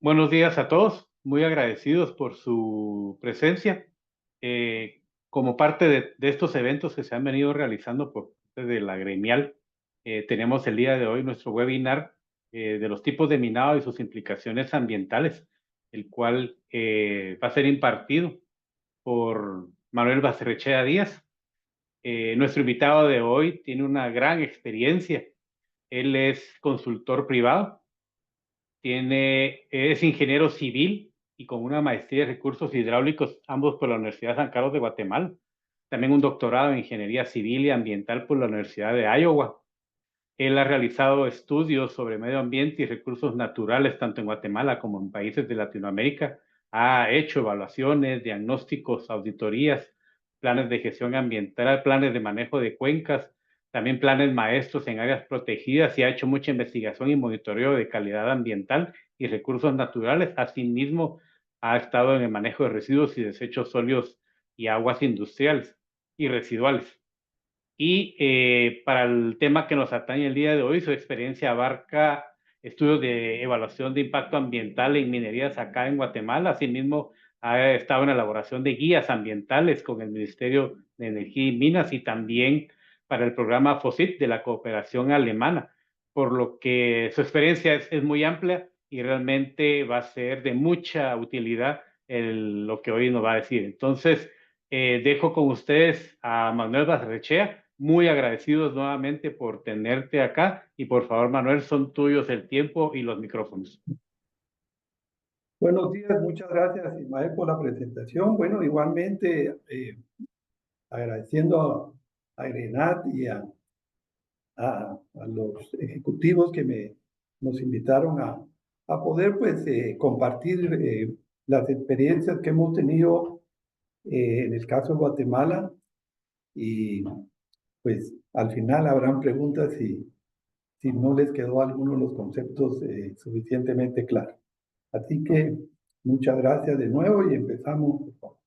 Buenos días a todos, muy agradecidos por su presencia. Eh, Como parte de estos eventos que se han venido realizando por parte de la gremial, tenemos el día de hoy nuestro webinar de los tipos de minado y sus implicaciones ambientales, el cual va a ser impartido por Manuel Basterrechea Díaz. Nuestro invitado de hoy tiene una gran experiencia. Él es consultor privado, es ingeniero civil y con una maestría en recursos hidráulicos, ambos por la Universidad San Carlos de Guatemala. También un doctorado en ingeniería civil y ambiental por la Universidad de Iowa. Él ha realizado estudios sobre medio ambiente y recursos naturales tanto en Guatemala como en países de Latinoamérica. Ha hecho evaluaciones, diagnósticos, auditorías, planes de gestión ambiental, planes de manejo de cuencas, también planes maestros en áreas protegidas y ha hecho mucha investigación y monitoreo de calidad ambiental y recursos naturales. Asimismo, ha estado en el manejo de residuos y desechos sólidos y aguas industriales y residuales. Y para el tema que nos atañe el día de hoy, su experiencia abarca estudios de evaluación de impacto ambiental en minerías acá en Guatemala. Asimismo, ha estado en la elaboración de guías ambientales con el Ministerio de Energía y Minas y también para el programa FOSIT de la cooperación alemana, por lo que su experiencia es muy amplia y realmente va a ser de mucha utilidad lo que hoy nos va a decir. Entonces, dejo con ustedes a Manuel Barrechea, muy agradecidos nuevamente por tenerte acá y por favor, Manuel, son tuyos el tiempo y los micrófonos. Buenos días, muchas gracias Ismael por la presentación. Bueno, igualmente agradeciendo a Grenat y a los ejecutivos que nos invitaron a poder pues compartir las experiencias que hemos tenido en el caso de Guatemala y pues al final habrán preguntas si no les quedó alguno de los conceptos suficientemente claros. Así que muchas gracias de nuevo y empezamos, por favor.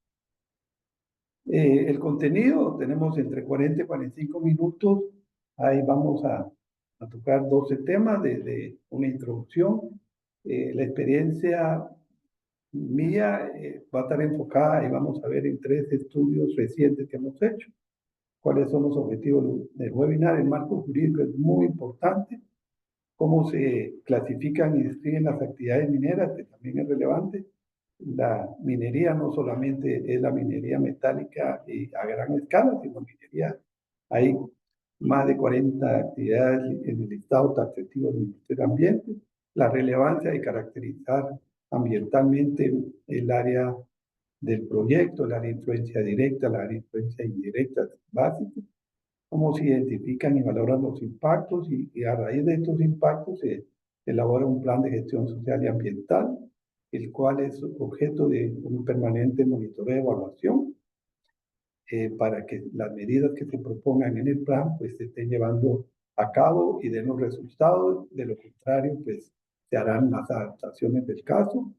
El contenido, tenemos entre 40 y 45 minutos. Ahí vamos a tocar 12 temas desde una introducción. La experiencia mía va a estar enfocada y vamos a ver en 3 estudios recientes que hemos hecho. ¿Cuáles son los objetivos del webinar? El marco jurídico es muy importante. Cómo se clasifican y describen las actividades mineras, que también es relevante. La minería no solamente es la minería metálica y a gran escala, sino minería. Hay más de 40 actividades en el listado taxativo del Ministerio de Ambiente. La relevancia de caracterizar ambientalmente el área del proyecto, el área de influencia directa, el área de influencia indirecta básica. Cómo se identifican y valoran los impactos y a raíz de estos impactos se elabora un plan de gestión social y ambiental, el cual es objeto de un permanente monitoreo y evaluación para que las medidas que se propongan en el plan pues se estén llevando a cabo y den los resultados. De lo contrario, pues se harán las adaptaciones del caso.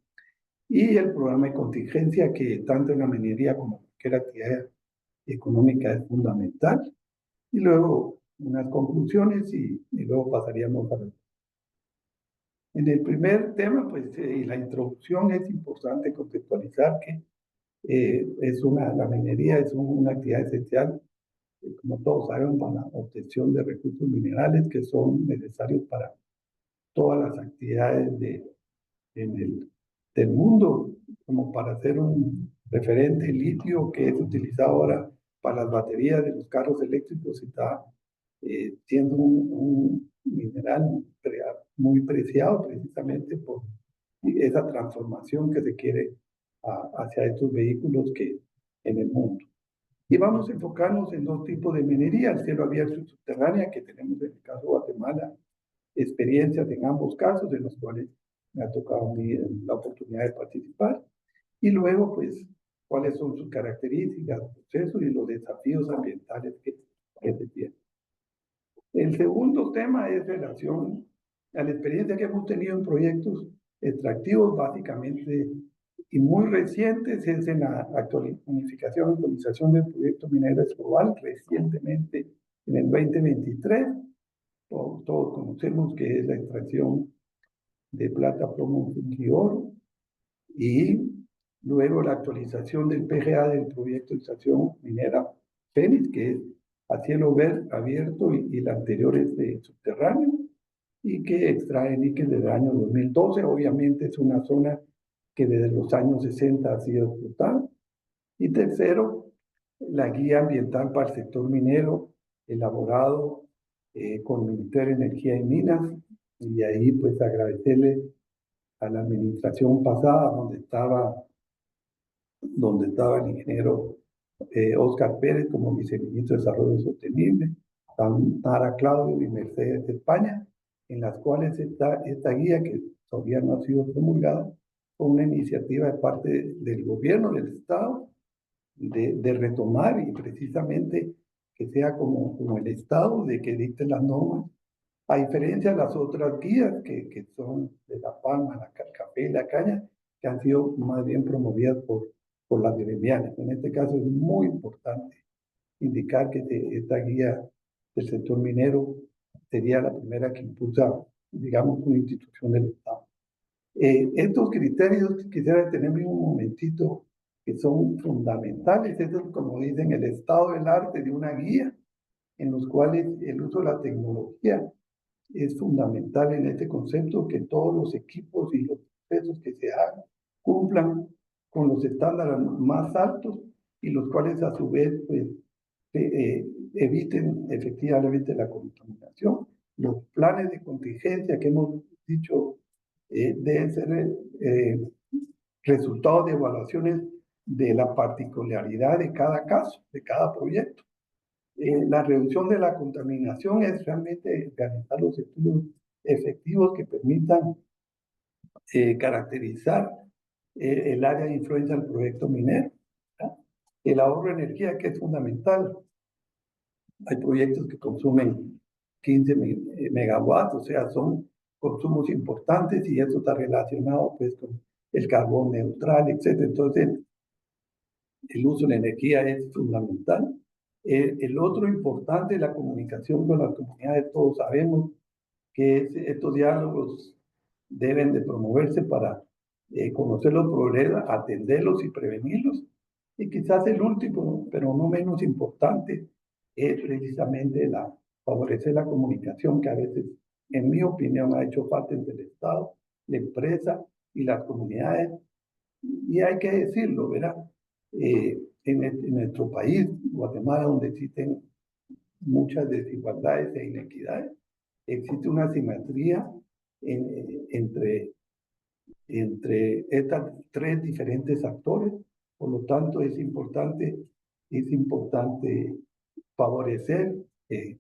Y el programa de contingencia, que tanto en la minería como en cualquier actividad económica es fundamental. Y luego unas conclusiones y luego pasaríamos a la... En el primer tema, pues la introducción es importante contextualizar que la minería es una actividad esencial, como todos saben, para la obtención de recursos minerales que son necesarios para todas las actividades del mundo, como para hacer un referente litio que es utilizado ahora para las baterías de los carros eléctricos y está siendo un mineral muy preciado precisamente por esa transformación que se quiere hacia estos vehículos que en el mundo. Y vamos a enfocarnos en 2 tipos de minería, el cielo abierto y subterránea, que tenemos en el caso de Guatemala, experiencias en ambos casos, en los cuales me ha tocado la oportunidad de participar. Y luego, pues, cuáles son sus características, procesos y los desafíos ambientales que se tienen. El segundo tema es relación a la experiencia que hemos tenido en proyectos extractivos, básicamente, y muy recientes, es en la unificación y actualización del proyecto minero Escobal, recientemente en el 2023. Todos conocemos que es la extracción de plata, plomo, zinc y oro, y luego la actualización del PGA del proyecto de estación minera Fénix, que es a cielo abierto y la anterior es de subterráneo, y que extrae níquel desde el año 2012. Obviamente es una zona que desde los años 60 ha sido explotada. Y tercero, la guía ambiental para el sector minero, elaborado con el Ministerio de Energía y Minas, y ahí pues agradecerle a la administración pasada, donde estaba el ingeniero Óscar Pérez como viceministro de Desarrollo Sostenible, Tamara Claudio y Mercedes España, en las cuales esta guía, que todavía no ha sido promulgada, fue una iniciativa de parte del gobierno del Estado de retomar y precisamente que sea como el Estado de que dicte las normas, a diferencia de las otras guías que son de la palma, el café y la caña, que han sido más bien promovidas por las gremiales. En este caso es muy importante indicar que esta guía del sector minero sería la primera que impulsa, digamos, una institución del Estado. Estos criterios quisiera detenerme un momentito, que son fundamentales. Esto es, como dicen, el estado del arte de una guía, en los cuales el uso de la tecnología es fundamental en este concepto, que todos los equipos y los procesos que se hagan cumplan con los estándares más altos, y los cuales a su vez pues, eviten efectivamente la contaminación. Los planes de contingencia que hemos dicho deben ser resultados de evaluaciones de la particularidad de cada caso, de cada proyecto. La reducción de la contaminación es realmente realizar los estudios efectivos que permitan caracterizar el área de influencia del proyecto minero. ¿Verdad? El ahorro de energía, que es fundamental. Hay proyectos que consumen 15 megawatts, o sea, son consumos importantes, y eso está relacionado pues con el carbón neutral, etc. Entonces, el uso de la energía es fundamental. El otro importante es la comunicación con las comunidades. Todos sabemos que estos diálogos deben de promoverse para conocer los problemas, atenderlos y prevenirlos. Y quizás el último, pero no menos importante, es precisamente favorecer la comunicación, que a veces, en mi opinión, ha hecho falta entre el Estado, la empresa y las comunidades. Y hay que decirlo, ¿verdad? En nuestro país, Guatemala, donde existen muchas desigualdades e inequidades, existe una asimetría entre estas tres diferentes actores. Por lo tanto, es importante favorecer eh,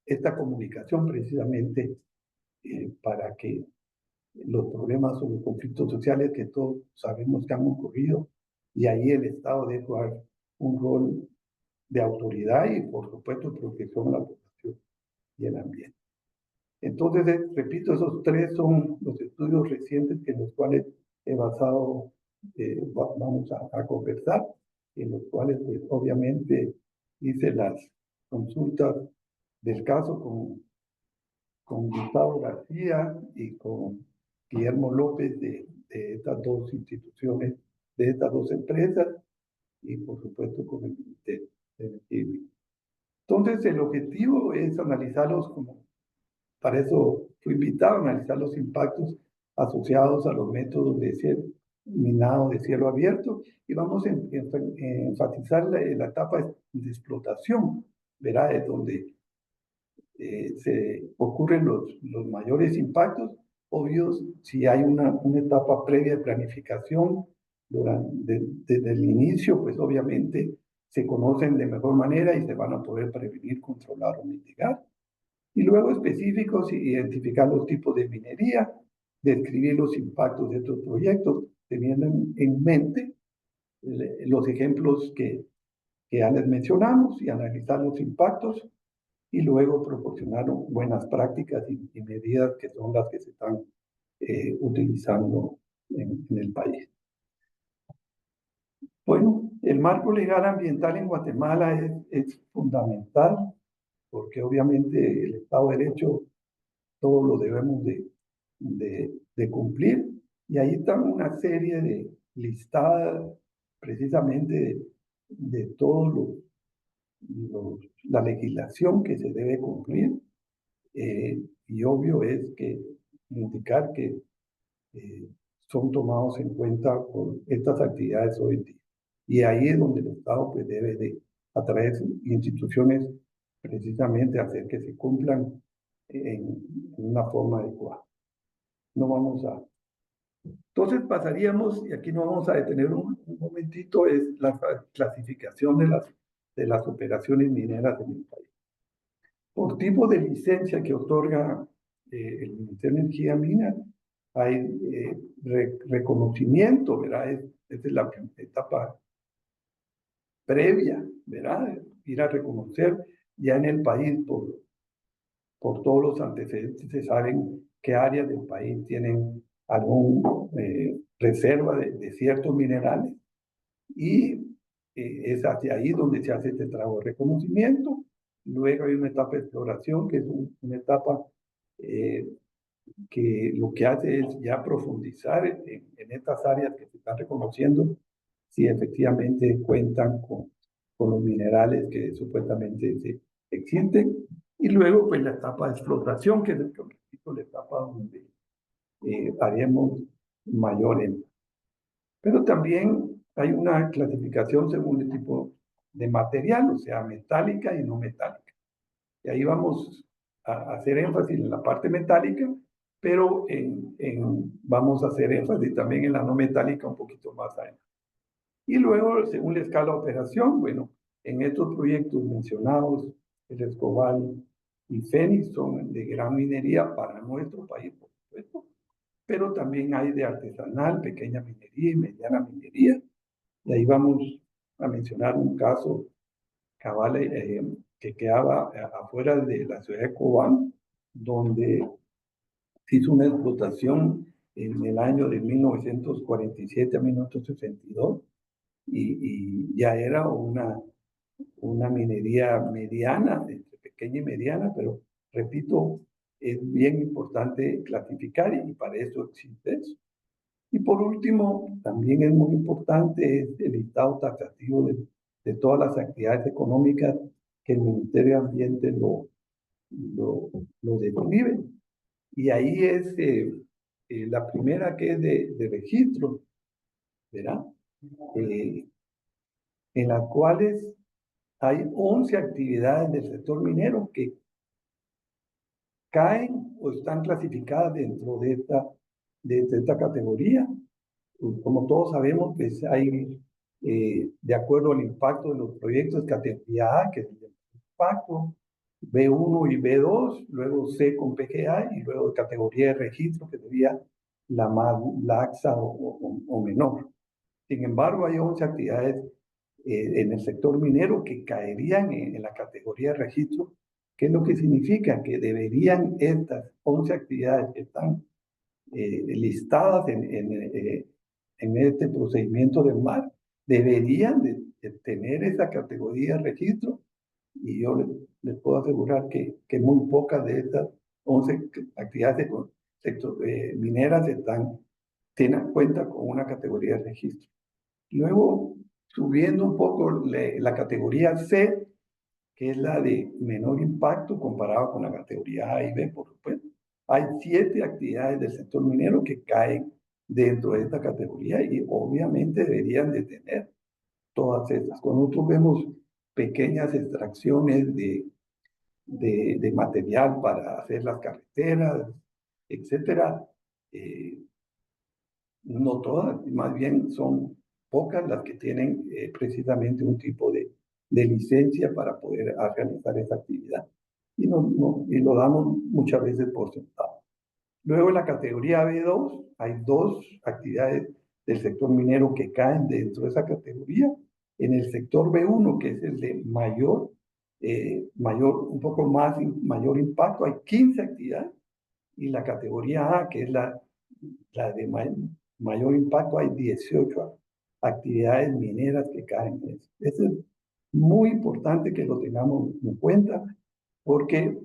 esta comunicación, precisamente para que los problemas o los conflictos sociales que todos sabemos que han ocurrido, y ahí el Estado debe jugar un rol de autoridad y, por supuesto, protección a la población y el ambiente. Entonces, repito, esos tres son los estudios recientes en los cuales he basado, vamos a conversar, en los cuales, pues, obviamente, hice las consultas del caso con Gustavo García y con Guillermo López de estas dos instituciones, de estas dos empresas, y por supuesto con el Ministerio de Energía y Minas. Entonces, el objetivo es analizarlos para eso fui invitado a analizar los impactos asociados a los métodos de minado de cielo abierto, y vamos a enfatizar la etapa de explotación, ¿verdad? Es donde se ocurren los mayores impactos. Obvios, si hay una etapa previa de planificación desde el inicio, pues obviamente se conocen de mejor manera y se van a poder prevenir, controlar o mitigar. Y luego específicos, identificar los tipos de minería, describir los impactos de estos proyectos, teniendo en mente los ejemplos que ya les mencionamos, y analizar los impactos, y luego proporcionar buenas prácticas y medidas que son las que se están utilizando en el país. Bueno, el marco legal ambiental en Guatemala es fundamental, porque obviamente el Estado de Derecho todo lo debemos de cumplir. Y ahí está una serie de listadas precisamente de todo la legislación que se debe cumplir. Y obvio es que indicar que son tomados en cuenta por estas actividades hoy en día. Y ahí es donde el Estado pues, debe de, a través de instituciones, precisamente hacer que se cumplan en una forma adecuada. No vamos a... Entonces pasaríamos, y aquí no vamos a detener un momentito, es la clasificación de las operaciones mineras en el país. Por tipo de licencia que otorga el Ministerio de Energía y Minas, hay reconocimiento, ¿verdad? Esta es la etapa previa, ¿verdad? Ir a reconocer ya en el país por todos los antecedentes se saben qué áreas del país tienen algún reserva de ciertos minerales y es hacia ahí donde se hace este trabajo de reconocimiento. Luego hay una etapa de exploración que es una etapa que lo que hace es ya profundizar en estas áreas que se están reconociendo si efectivamente cuentan con los minerales que supuestamente existen. Y luego, pues la etapa de explotación, que es la etapa donde haremos mayor énfasis. Pero también hay una clasificación según el tipo de material, o sea, metálica y no metálica. Y ahí vamos a hacer énfasis en la parte metálica, pero vamos a hacer énfasis también en la no metálica un poquito más adelante. Y luego, según la escala de operación, bueno, en estos proyectos mencionados, el Escobal y Fénix son de gran minería para nuestro país, por supuesto, pero también hay de artesanal, pequeña minería y mediana minería. Y ahí vamos a mencionar un caso cabal que quedaba afuera de la ciudad de Cobán, donde se hizo una explotación en el año de 1947 a 1962 y ya era una minería mediana, entre pequeña y mediana, pero repito, es bien importante clasificar y para eso existe eso. Y por último, también es muy importante el listado taxativo de todas las actividades económicas que el Ministerio de Ambiente lo describe. Y ahí es la primera que es de registro, ¿verdad? En las cuales hay 11 actividades del sector minero que caen o están clasificadas dentro de esta categoría. Como todos sabemos, pues hay, de acuerdo al impacto de los proyectos, categoría A, que es el impacto, B1 y B2, luego C con PGA y luego categoría de registro, que sería la más laxa o menor. Sin embargo, hay 11 actividades en el sector minero que caerían en la categoría de registro. ¿Qué es lo que significa? Que deberían estas 11 actividades que están listadas en este procedimiento del mar, deberían de tener esa categoría de registro y yo les puedo asegurar que muy pocas de estas 11 actividades mineras tienen cuenta con una categoría de registro. Luego, subiendo un poco la categoría C, que es la de menor impacto comparado con la categoría A y B, por supuesto. Hay 7 actividades del sector minero que caen dentro de esta categoría y obviamente deberían de tener todas estas. Cuando nosotros vemos pequeñas extracciones de material para hacer las carreteras, etcétera, no todas, más bien son pocas las que tienen precisamente un tipo de licencia para poder realizar esa actividad. Y lo damos muchas veces por sentado. Luego en la categoría B2 hay 2 actividades del sector minero que caen dentro de esa categoría. En el sector B1, que es el de un poco más, mayor impacto, hay 15 actividades. Y la categoría A, que es la de mayor impacto, hay 18 actividades mineras que caen en eso. Eso es muy importante que lo tengamos en cuenta porque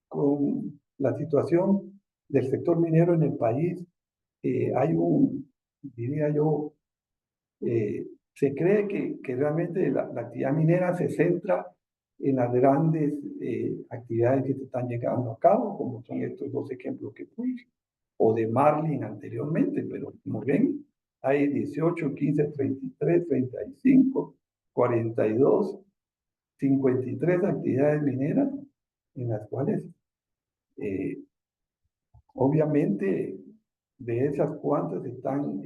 con la situación del sector minero en el país, hay diría yo, se cree que realmente la actividad minera se centra en las grandes actividades que se están llevando a cabo, como son estos dos ejemplos que puse, o de Marlin anteriormente, pero como ven, hay 18, 15, 33, 35, 42, 53 actividades mineras en las cuales eh, obviamente de esas cuantas están,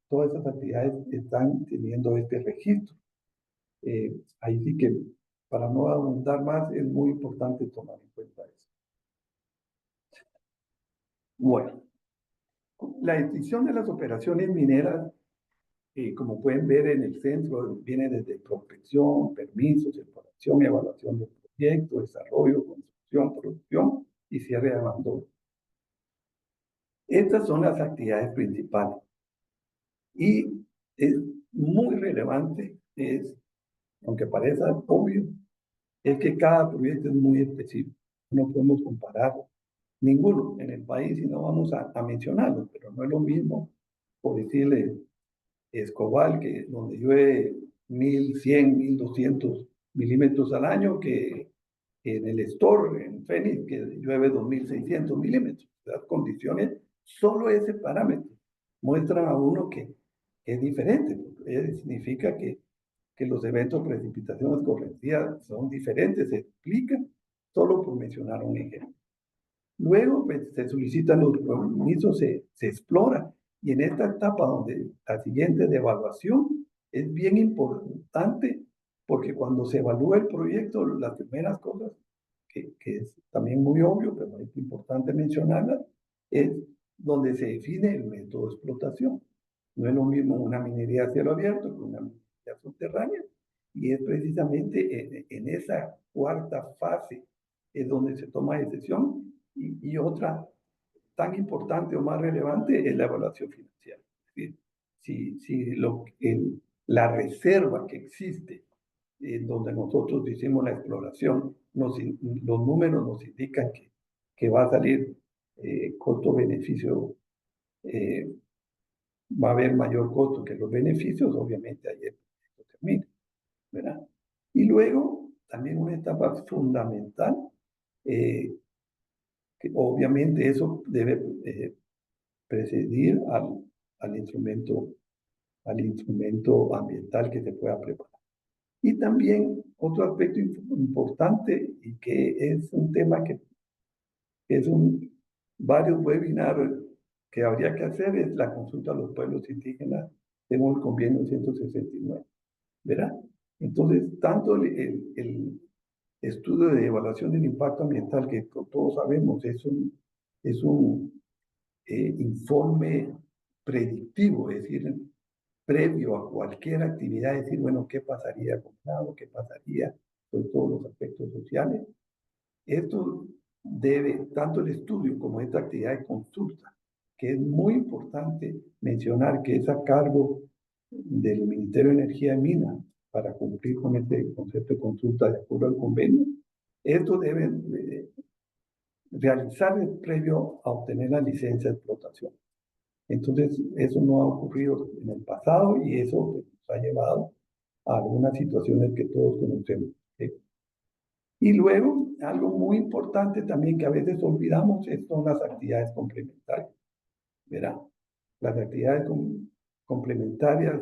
todas esas actividades están teniendo este registro. Ahí sí que para no abundar más es muy importante tomar en cuenta eso. Bueno, la descripción de las operaciones mineras, como pueden ver en el centro, viene desde prospección, permisos, exploración y evaluación del proyecto, desarrollo, construcción, producción y cierre de abandono. Estas son las actividades principales. Y es muy relevante, aunque parezca obvio, es que cada proyecto es muy específico. No podemos comparar ninguno en el país y no vamos a mencionarlo, pero no es lo mismo, por decirle, Escobal, que donde llueve 1100, 1200 milímetros al año, que en el Store, en Phoenix, que llueve 2600 milímetros. Las condiciones, solo ese parámetro muestran a uno que es diferente. Significa que los eventos, precipitaciones correctivas son diferentes, se explican, solo por mencionar un ejemplo. Luego pues, se solicitan los permisos, se explora, y en esta etapa donde la siguiente de evaluación es bien importante, porque cuando se evalúa el proyecto, las primeras cosas, que es también muy obvio, pero es importante mencionarlas, es donde se define el método de explotación. No es lo mismo una minería a cielo abierto que una minería subterránea, y es precisamente en esa cuarta fase es donde se toma decisión, y otra tan importante o más relevante es la evaluación financiera. Es decir, si la reserva que existe, donde nosotros hicimos la exploración, los números nos indican que va a salir costo-beneficio, va a haber mayor costo que los beneficios, obviamente ahí el proyecto termina, ¿verdad? Y luego, también una etapa fundamental, que obviamente eso debe precedir al instrumento ambiental que se pueda preparar. Y también otro aspecto importante, y que es un tema que es varios webinars que habría que hacer, es la consulta a los pueblos indígenas según el convenio 169, ¿verdad? Entonces, tanto el estudio de evaluación del impacto ambiental, que todos sabemos es un informe predictivo, es decir, previo a cualquier actividad, decir, bueno, ¿qué pasaría con el agua? ¿Qué pasaría con todos los aspectos sociales? Esto debe, tanto el estudio como esta actividad de consulta, que es muy importante mencionar que es a cargo del Ministerio de Energía y Minas para cumplir con este concepto de consulta de acuerdo al convenio. Esto debe realizar previo a obtener la licencia de explotación. Entonces, eso no ha ocurrido en el pasado, y eso pues, nos ha llevado a algunas situaciones que todos conocemos. ¿Sí? Y luego, algo muy importante también que a veces olvidamos son las actividades complementarias. ¿Verdad? Las actividades complementarias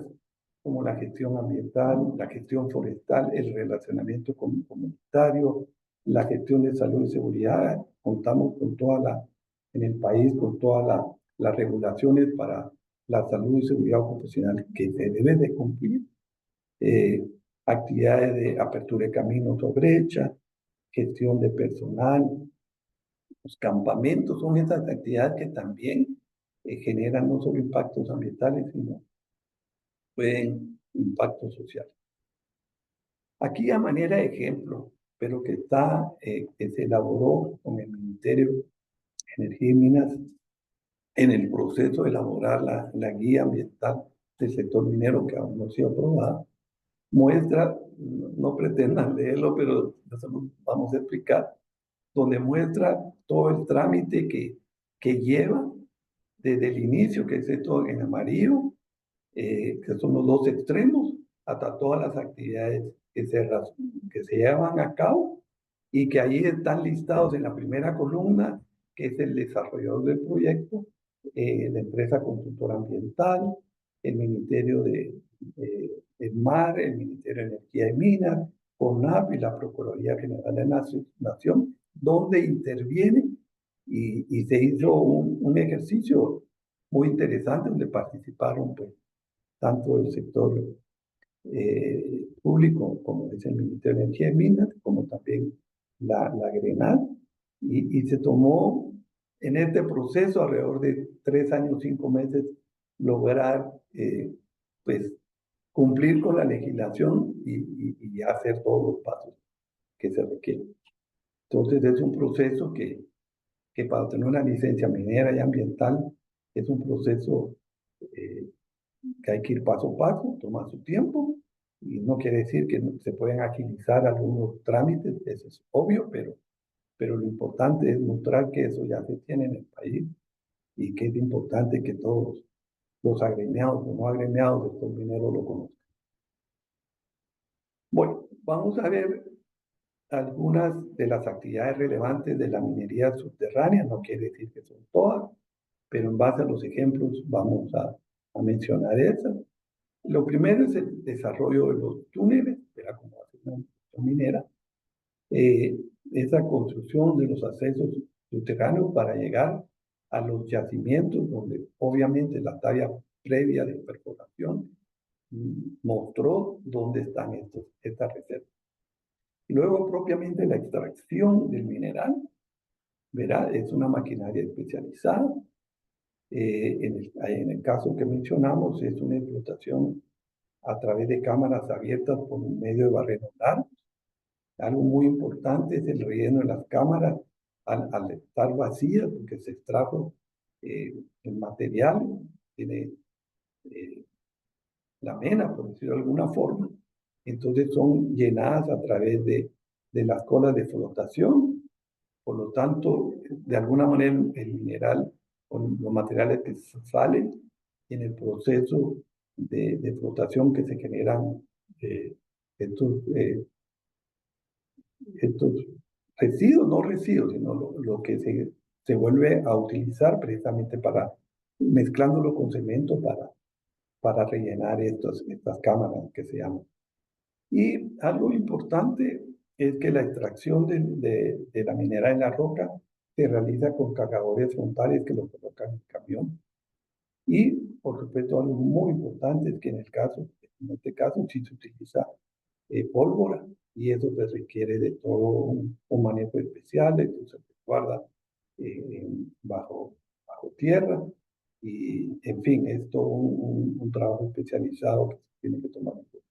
como la gestión ambiental, la gestión forestal, el relacionamiento comunitario, la gestión de salud y seguridad. Contamos con en el país con todas las regulaciones para la salud y seguridad ocupacional que se deben de cumplir. Actividades de apertura de caminos o brechas, gestión de personal, los campamentos son esas actividades que también generan no solo impactos ambientales, sino pueden impactos sociales. Aquí a manera de ejemplo, pero que se elaboró con el Ministerio de Energía y Minas en el proceso de elaborar la guía ambiental del sector minero, que aún no ha sido aprobada, muestra, no pretendan leerlo, pero vamos a explicar, donde muestra todo el trámite que lleva desde el inicio, que es esto en amarillo, que son los dos extremos, hasta todas las actividades que se llevan a cabo y que ahí están listados en la primera columna, que es el desarrollador del proyecto, la empresa consultora ambiental, el Ministerio del Mar, el Ministerio de Energía y Minas, CONAP y la Procuraduría General de la Nación, donde interviene y se hizo un ejercicio muy interesante donde participaron pues, tanto el sector público, como es el Ministerio de Energía y Minas, como también la Grenal, y se tomó en este proceso alrededor de 3 años, 5 meses, lograr pues cumplir con la legislación y hacer todos los pasos que se requieren. Entonces es un proceso que para obtener una licencia minera y ambiental es un proceso que hay que ir paso a paso, toma su tiempo, y no quiere decir que no se pueden agilizar algunos trámites, eso es obvio, pero lo importante es mostrar que eso ya se tiene en el país y que es importante que todos los agremiados o no agremiados de estos mineros lo conozcan. Bueno, vamos a ver algunas de las actividades relevantes de la minería subterránea, no quiere decir que son todas, pero en base a los ejemplos vamos a mencionar esas. Lo primero es el desarrollo de los túneles, era como hace una minera, esa construcción de los accesos subterráneos para llegar a los yacimientos, donde obviamente la talla previa de perforación mostró dónde están estas reservas. Luego, propiamente, la extracción del mineral, ¿verdad? Es una maquinaria especializada. En el caso que mencionamos, es una explotación a través de cámaras abiertas por medio de barrenos largos. Algo muy importante es el relleno de las cámaras al estar vacías, porque se extrajo el material, tiene la mena, por decirlo de alguna forma. Entonces son llenadas a través de las colas de flotación. Por lo tanto, de alguna manera el mineral o los materiales que salen en el proceso de flotación que se generan estos residuos, no residuos, sino lo que se vuelve a utilizar precisamente para mezclándolo con cemento para rellenar estas cámaras que se llaman. Y algo importante es que la extracción de la minera en la roca se realiza con cargadores frontales que lo colocan en el camión. Y, por supuesto, algo muy importante es que en este caso, sí se utiliza pólvora, y eso pues requiere de todo un manejo especial, entonces se guarda bajo tierra, y en fin, es todo un trabajo especializado que se tiene que tomar en cuenta.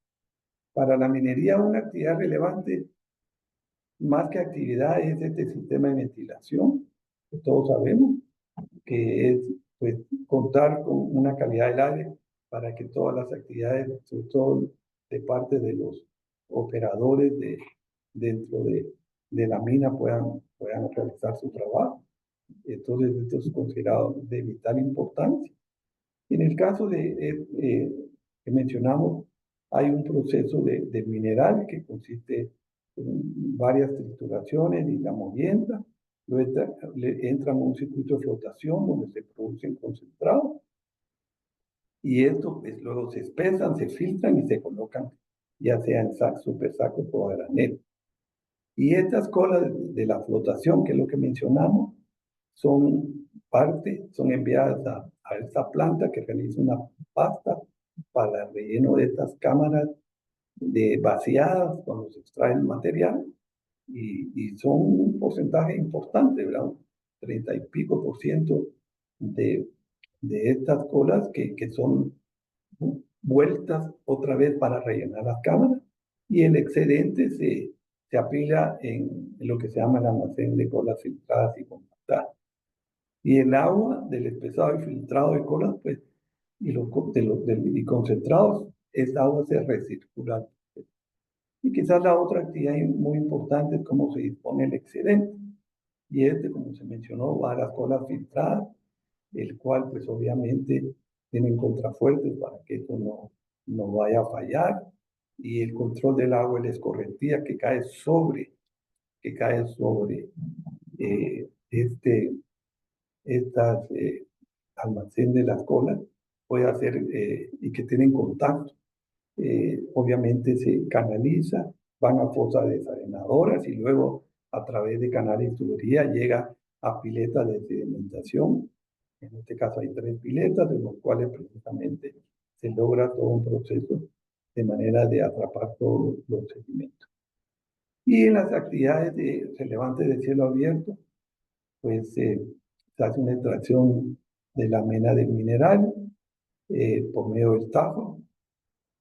Para la minería, una actividad relevante, más que actividad, es este sistema de ventilación, que todos sabemos, que es pues, contar con una calidad del aire para que todas las actividades, sobre todo de parte de los operadores dentro de la mina, puedan realizar su trabajo. Entonces, esto es considerado de vital importancia. En el caso que mencionamos, hay un proceso de mineral que consiste en varias trituraciones y la molienda. Luego entran a un circuito de flotación donde se producen concentrados, y esto pues, luego se espesan, se filtran y se colocan ya sea en sacos, super sacos o a granel. Y estas colas de la flotación, que es lo que mencionamos, son enviadas a esta planta que realiza una pasta para el relleno de estas cámaras vaciadas cuando se extrae el material, y son un porcentaje importante, ¿verdad? 30 y pico por ciento de estas colas que son vueltas otra vez para rellenar las cámaras, y el excedente se apila en lo que se llama el almacén de colas filtradas y compactadas. Y el agua del espesado y filtrado de colas, pues, y concentrados, esa agua se recircula. Y quizás la otra actividad muy importante es cómo se dispone el excedente. y como se mencionó, va a las colas filtradas, el cual pues obviamente tienen contrafuertes para que esto no vaya a fallar, y el control del agua y la escorrentía que cae sobre estas almacén de las colas, puede hacer y que tienen contacto. Obviamente se canaliza, van a fosas desarenadoras y luego a través de canales y tubería llega a piletas de sedimentación. En este caso hay 3 piletas, de los cuales precisamente se logra todo un proceso de manera de atrapar todos los sedimentos. Y en las actividades relevantes de cielo abierto, pues se hace una extracción de la mena del mineral por medio del tajo,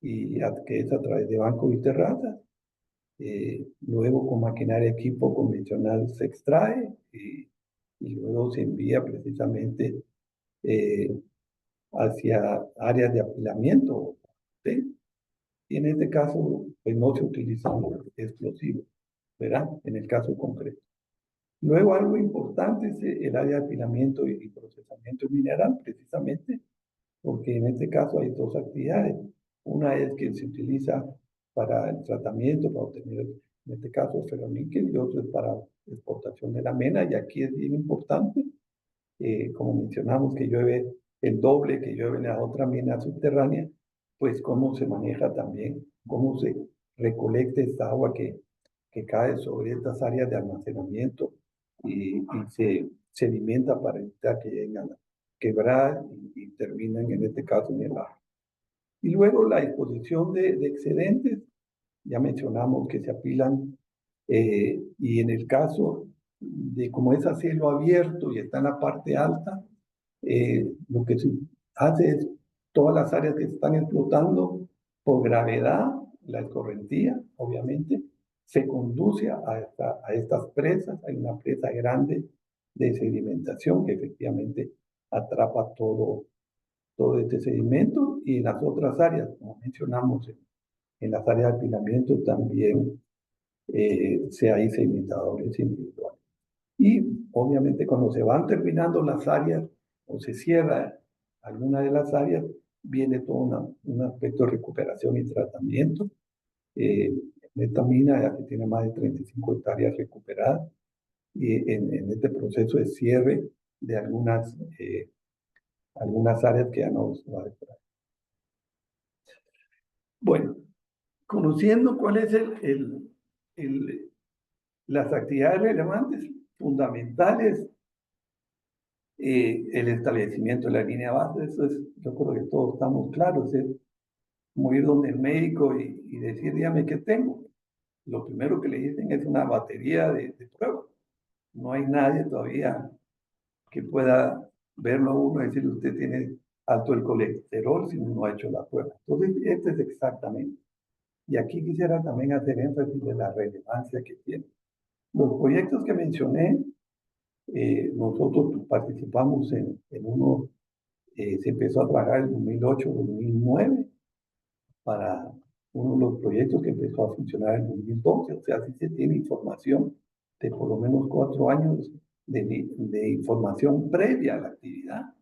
y que es a través de bancos y terrazas. Luego con maquinaria equipo convencional se extrae y luego se envía precisamente hacia áreas de apilamiento, ¿sí? Y en este caso, pues no se utilizan explosivos, ¿verdad? En el caso concreto. Luego algo importante es el área de apilamiento y procesamiento mineral, precisamente, porque en este caso hay 2 actividades. Una es que se utiliza para el tratamiento, para obtener, en este caso, ferroníquel, y otro es para exportación de la mena. Y aquí es bien importante, como mencionamos, que llueve el doble que llueve en la otra mina subterránea, pues cómo se maneja también, cómo se recolecta esta agua que cae sobre estas áreas de almacenamiento y se sedimenta para evitar que lleguen a quebrar y terminen en este caso en el mar. Y luego la disposición de excedentes, ya mencionamos que se apilan y en el caso de como es a cielo abierto y está en la parte alta, lo que se hace es todas las áreas que se están explotando por gravedad, la escorrentía, obviamente, se conduce a estas presas. Hay una presa grande de sedimentación que efectivamente atrapa todo este sedimento, y en las otras áreas, como mencionamos, en las áreas de apilamiento también hay sedimentadores individuales. Y obviamente cuando se van terminando las áreas o se cierra alguna de las áreas, viene todo un aspecto de recuperación y tratamiento. En esta mina ya que tiene más de 35 hectáreas recuperadas, y en este proceso de cierre de algunas áreas que ya no se va a extraer. Bueno, conociendo cuáles las actividades relevantes, fundamentales, el establecimiento de la línea base, eso es, yo creo que todos estamos claros, es como ir donde el médico y decir, dígame qué tengo. Lo primero que le dicen es una batería de pruebas. No hay nadie todavía que pueda verlo a uno y decirle, usted tiene alto el colesterol si no ha hecho la prueba. Entonces, este es exactamente. Y aquí quisiera también hacer énfasis de la relevancia que tiene. Los proyectos que mencioné, nosotros participamos en uno, se empezó a trabajar en 2008-2009 para uno de los proyectos que empezó a funcionar en 2012. O sea, sí se tiene información de por lo menos 4 años de información previa a la actividad,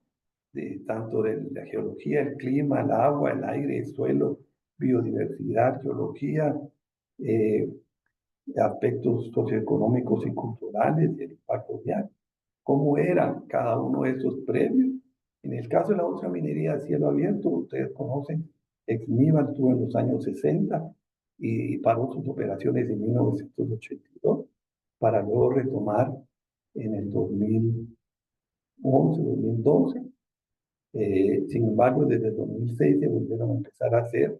tanto de la geología, el clima, el agua, el aire, el suelo, biodiversidad, geología, aspectos socioeconómicos y culturales y el impacto vial. ¿Cómo eran cada uno de esos previos? En el caso de la otra minería a cielo abierto, ustedes conocen, Exniva estuvo en los años 60 y paró sus operaciones en 1982 para luego retomar en el 2011, 2012. Sin embargo, desde el 2006 se volvieron a empezar a hacer,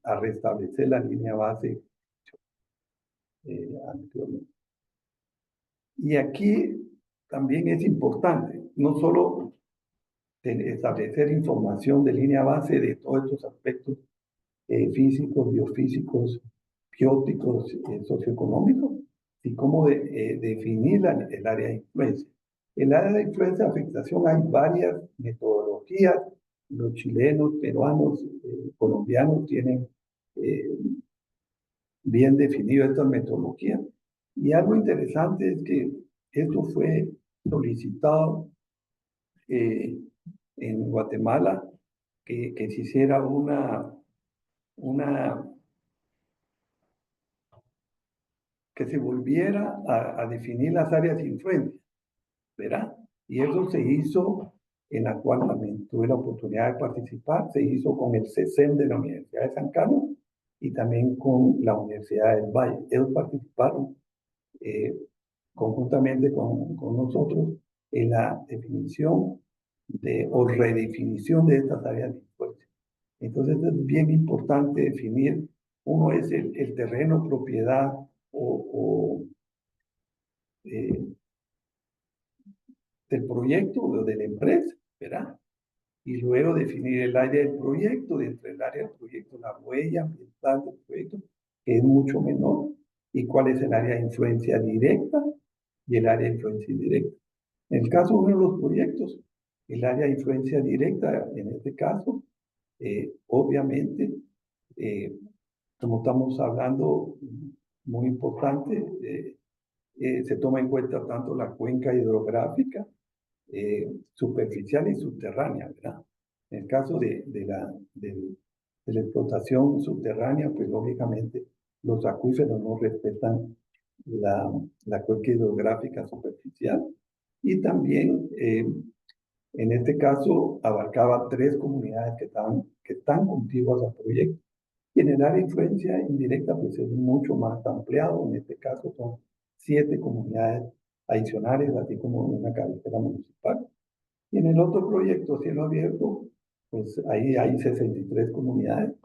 a restablecer la línea base anteriormente. Y aquí también es importante, no solo establecer información de línea base de todos estos aspectos físicos, biofísicos, bióticos, socioeconómicos, y cómo definir el área de influencia. El área de influencia de afectación hay varias metodologías. Los chilenos, peruanos, colombianos tienen bien definido estas metodologías. Y algo interesante es que Esto fue solicitado en Guatemala que se hiciera que se volviera a definir las áreas de influencia, ¿verdad? Y eso se hizo, en la cual también tuve la oportunidad de participar, se hizo con el CESEM de la Universidad de San Carlos y también con la Universidad del Valle. Ellos participaron conjuntamente con nosotros en la definición o redefinición de estas áreas de influencia. Entonces es bien importante definir, uno es el terreno propiedad del proyecto o de la empresa, ¿verdad? Y luego definir el área del proyecto, dentro del área del proyecto la huella ambiental del proyecto, que es mucho menor, y cuál es el área de influencia directa y el área de influencia indirecta. En el caso de uno de los proyectos, el área de influencia directa, en este caso, obviamente, como estamos hablando, muy importante, se toma en cuenta tanto la cuenca hidrográfica, superficial y subterránea, ¿verdad? En el caso de la explotación subterránea, pues lógicamente los acuíferos no respetan la cuenca hidrográfica superficial y también en este caso abarcaba 3 comunidades que están contiguas al proyecto. Y en el área de influencia indirecta, pues es mucho más ampliado. En este caso son 7 comunidades adicionales, así como una cabecera municipal. Y en el otro proyecto, cielo abierto, pues ahí hay 63 comunidades.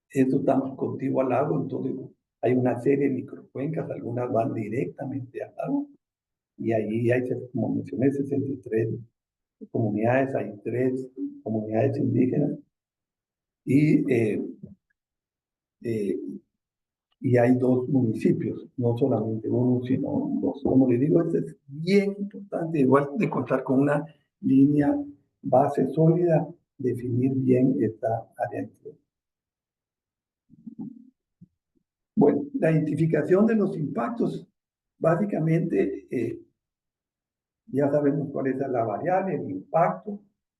Esto está contiguo al lago, entonces hay una serie de microcuencas, algunas van directamente al lago. Y ahí hay, como mencioné, 63 comunidades, hay 3 comunidades indígenas. Eh, y hay 2 municipios, no solamente uno, sino 2. Como le digo, esto es bien importante, igual de contar con una línea base sólida, definir bien esta área de influencia. Bueno, la identificación de los impactos, básicamente, ya sabemos cuál es la variable, el impacto,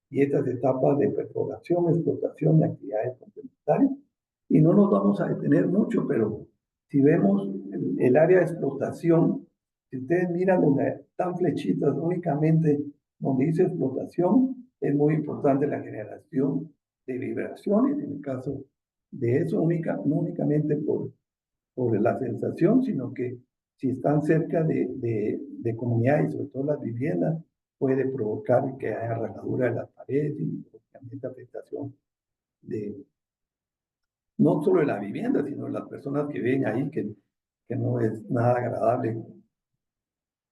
y estas etapas de perforación, explotación y actividades complementarias. Y no nos vamos a detener mucho, pero si vemos el área de explotación, si ustedes miran donde están flechitas únicamente donde dice explotación, es muy importante la generación de vibraciones, en el caso de eso, no únicamente por la sensación, sino que si están cerca de comunidades, sobre todo las viviendas, puede provocar que haya rajadura de las paredes y obviamente afectación no solo de la vivienda, sino de las personas que viven ahí, que no es nada agradable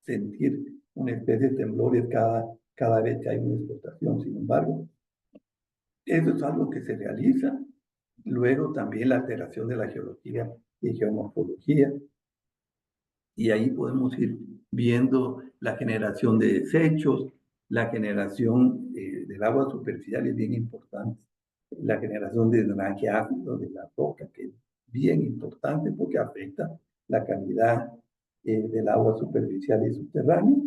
sentir una especie de temblores cada vez que hay una explotación. Sin embargo, eso es algo que se realiza. Luego también la alteración de la geología y geomorfología. Y ahí podemos ir viendo la generación de desechos, la generación del agua superficial es bien importante, la generación de drenaje ácido de la roca, que es bien importante porque afecta la calidad del agua superficial y subterránea.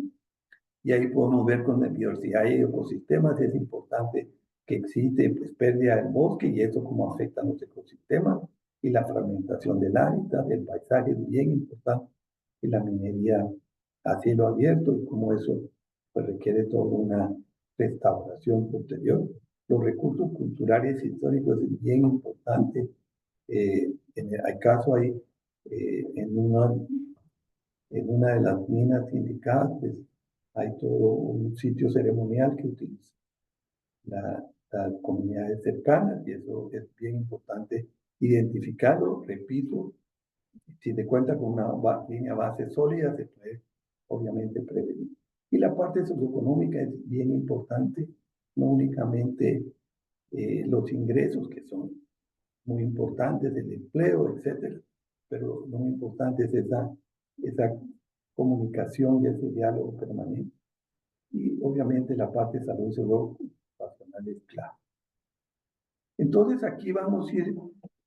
Y ahí podemos ver con la biodiversidad y ecosistemas, es importante que existe pues, pérdida del bosque y eso cómo afecta a los ecosistemas y la fragmentación del hábitat, del paisaje es bien importante y la minería a cielo abierto y como eso pues, requiere toda una restauración posterior. Los recursos culturales y históricos es bien importante. En el caso ahí, en una de las minas indicadas, pues hay todo un sitio ceremonial que utiliza las comunidades cercanas y eso es bien importante identificarlo, repito, si te cuenta con una línea base sólida, se puede obviamente prevenir. Y la parte socioeconómica es bien importante, no únicamente los ingresos que son muy importantes, el empleo, etcétera, pero lo muy importante es esa comunicación y ese diálogo permanente. Y obviamente la parte de salud ocupacional es clave. Entonces aquí vamos a ir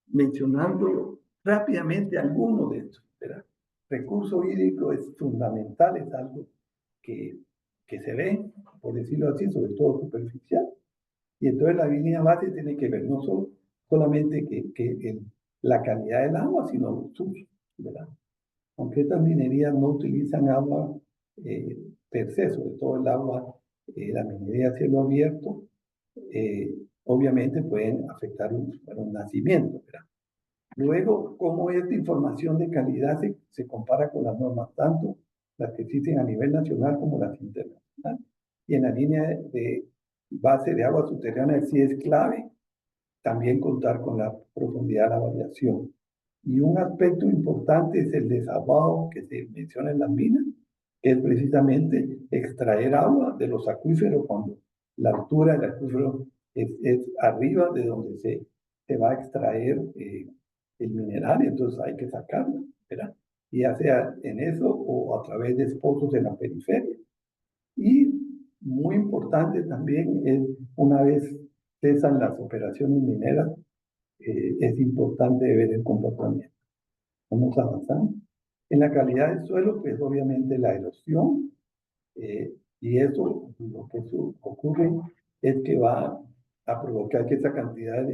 mencionando rápidamente algunos de estos, ¿verdad? recurso hídrico es fundamental, es algo que se ve, por decirlo así, sobre todo superficial. Y entonces la línea base tiene que ver no solamente la calidad del agua, sino los usos, ¿verdad? Aunque estas minerías no utilizan agua per se, sobre todo el agua, la minería a cielo abierto, obviamente pueden afectar un nacimiento, ¿verdad? Luego, cómo esta información de calidad se compara con las normas, tanto las que existen a nivel nacional como las internacionales. Y en la línea de base de agua subterránea sí es clave también contar con la profundidad de la variación. Y un aspecto importante es el desaguado que se menciona en las minas, que es precisamente extraer agua de los acuíferos cuando la altura del acuífero es arriba de donde se va a extraer el mineral, y entonces hay que sacarlo, ¿verdad? Y ya sea en eso o a través de pozos en la periferia. Y muy importante también es, una vez cesan las operaciones mineras, es importante ver el comportamiento. Vamos avanzando. En la calidad del suelo, pues obviamente la erosión, y eso lo que ocurre es que va a provocar que esa cantidad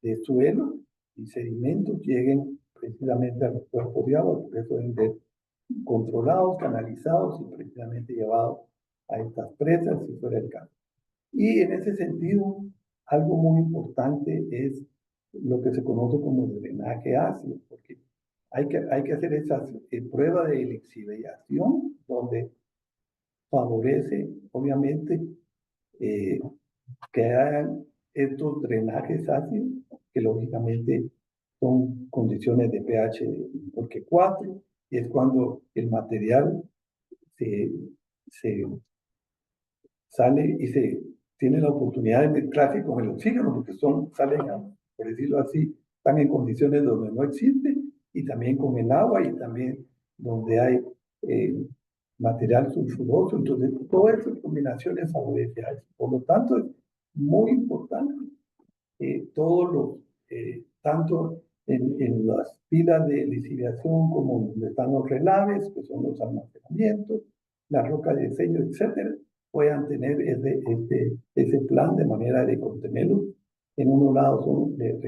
de suelo y sedimentos lleguen precisamente a los cuerpos de agua, por eso deben ser controlados, canalizados y precisamente llevados a estas presas si fuera el caso. Y en ese sentido, algo muy importante es lo que se conoce como el drenaje ácido, porque hay que hacer esas pruebas de lixiviación donde favorece, obviamente, que hagan estos drenajes ácidos, que lógicamente son condiciones de pH porque 4, y es cuando el material se sale y se tiene la oportunidad de mezclarse con el oxígeno, porque salen, por decirlo así, están en condiciones donde no existe, y también con el agua, y también donde hay material sulfuroso. Entonces, todas esas combinaciones favorecen a eso. Por lo tanto, es muy importante todos los, tanto en las pilas de licidación como donde están los relaves, que son los almacenamientos, las rocas de sello, etcétera, puedan tener ese plan de manera de contenerlos. En unos lados son de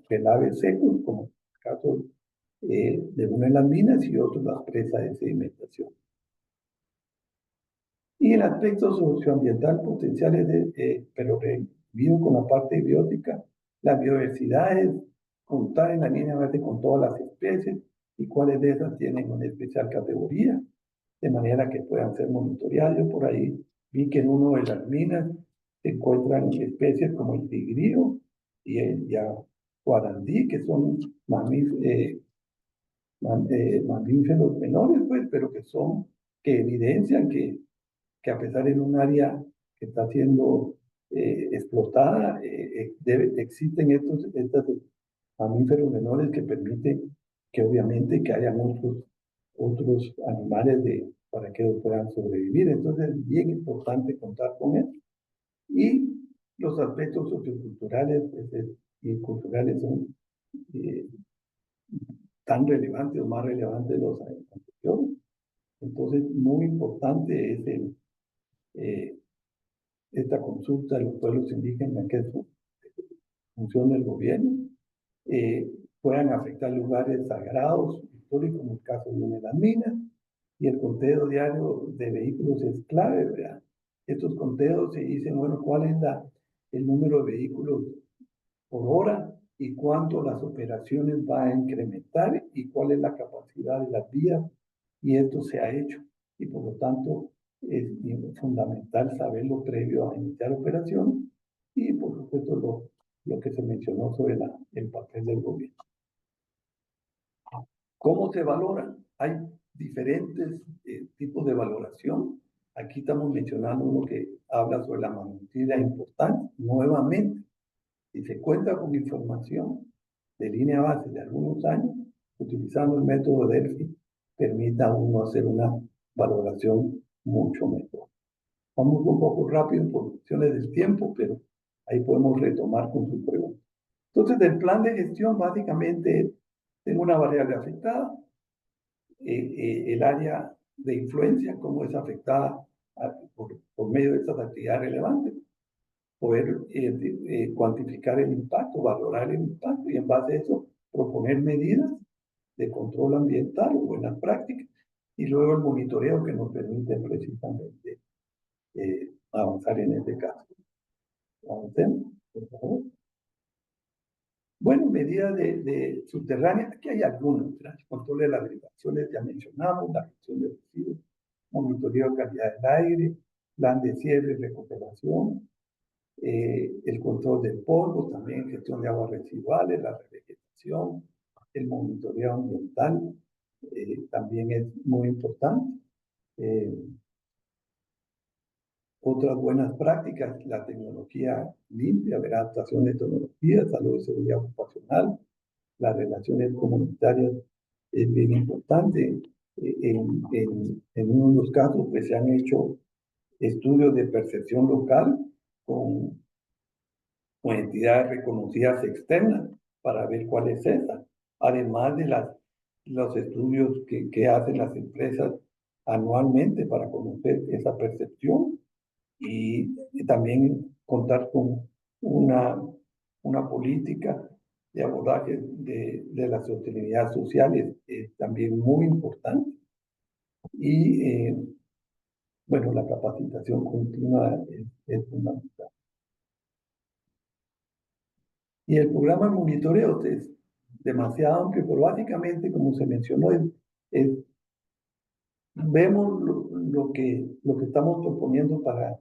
relaves secos, como en el caso de una de las minas, y otros las presas de sedimentación. Y en aspectos socioambiental potenciales, pero vivo con la parte biótica, la biodiversidad es contar en la línea verde con todas las especies y cuáles de esas tienen una especial categoría, de manera que puedan ser monitoreadas. Yo por ahí vi que en una de las minas se encuentran especies como el tigrillo y el guarandí, que son mamíferos menores, pues, pero que evidencian que a pesar de un área que está siendo explotada, existen estos mamíferos menores que permiten que obviamente que haya otros animales para que puedan sobrevivir. Entonces es bien importante contar con eso. Y los aspectos socioculturales y culturales son tan relevantes o más relevantes de los anteriores. Entonces, muy importante es esta consulta de los pueblos indígenas, que es función del gobierno, puedan afectar lugares sagrados, históricos, como el caso de una de las minas, y el conteo diario de vehículos es clave, ¿verdad? Estos conteos se dicen, bueno, ¿cuál es el número de vehículos por hora y cuánto las operaciones van a incrementar y cuál es la capacidad de las vías? Y esto se ha hecho, y por lo tanto es fundamental saberlo previo a iniciar operaciones, y por supuesto lo que se mencionó sobre el papel del gobierno. ¿Cómo se valoran? Hay diferentes tipos de valoración. Aquí estamos mencionando uno que habla sobre la magnitud importante. Nuevamente, si se cuenta con información de línea base de algunos años, utilizando el método Delphi, permita a uno hacer una valoración mucho mejor. Vamos un poco rápido por cuestiones del tiempo, pero ahí podemos retomar con su pregunta. Entonces, el plan de gestión básicamente tengo una variable afectada, el área de influencia, cómo es afectada por medio de estas actividades relevantes, poder cuantificar el impacto, valorar el impacto y en base a eso proponer medidas de control ambiental o buenas prácticas y luego el monitoreo que nos permite precisamente avanzar en este caso. Avancemos, por favor. Bueno, medidas de subterráneas, aquí hay algunas, el control de las derivaciones, ya mencionamos, la gestión de residuos, monitoreo de calidad del aire, plan de cierre y recuperación, el control del polvo, también gestión de aguas residuales, la revegetación, el monitoreo ambiental, también es muy importante. Otras buenas prácticas, la tecnología limpia, adaptación de tecnología, salud y seguridad ocupacional, las relaciones comunitarias es bien importante. En uno de los casos pues, se han hecho estudios de percepción local con entidades reconocidas externas para ver cuál es esa, además de los estudios que hacen las empresas anualmente para conocer esa percepción y también contar con una política de abordaje de la sostenibilidad social es también muy importante. Y bueno, la capacitación continua es fundamental. Y el programa de monitoreo es demasiado amplio, pero básicamente, como se mencionó, vemos lo que estamos proponiendo para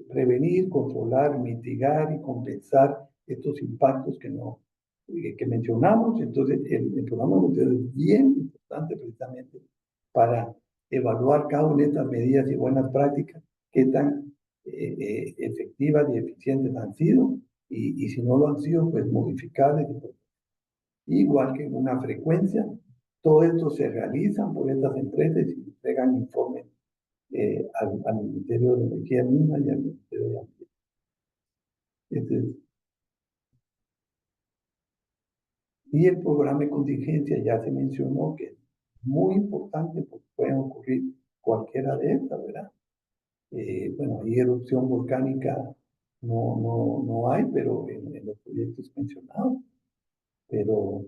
prevenir, controlar, mitigar y compensar estos impactos que mencionamos. Entonces, el programa de monitoreo es bien importante precisamente para evaluar cada una de estas medidas y buenas prácticas, qué tan efectivas y eficientes han sido, y si no lo han sido, pues modificarles. Igual que en una frecuencia, todo esto se realiza por estas empresas y entregan informes al Ministerio de Energía Misma y al Ministerio de Ambiente. Y el programa de contingencia ya se mencionó que es muy importante porque pueden ocurrir cualquiera de estas, ¿verdad? Bueno, ahí erupción volcánica no hay, pero en los proyectos mencionados, pero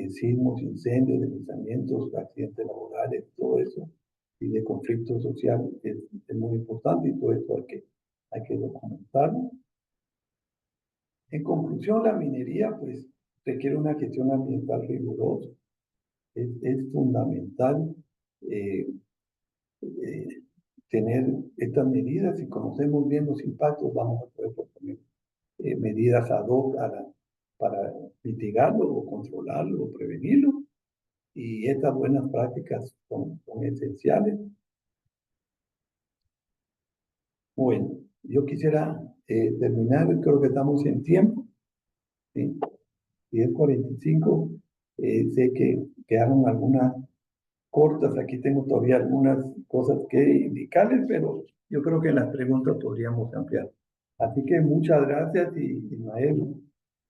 sismos, incendios, deslizamientos, accidentes laborales, todo eso, y de conflicto social es muy importante y todo esto hay que documentarlo. En conclusión, la minería pues requiere una gestión ambiental rigurosa. Es fundamental tener estas medidas. Si conocemos bien los impactos, vamos a poder proponer medidas ad hoc para mitigarlo o controlarlo o prevenirlo. Y estas buenas prácticas son esenciales. Bueno, yo quisiera terminar, creo que estamos en tiempo, ¿sí? 10:45, sé que quedaron algunas cortas, aquí tengo todavía algunas cosas que indicarles, pero yo creo que en las preguntas podríamos ampliar. Así que muchas gracias y Ismael,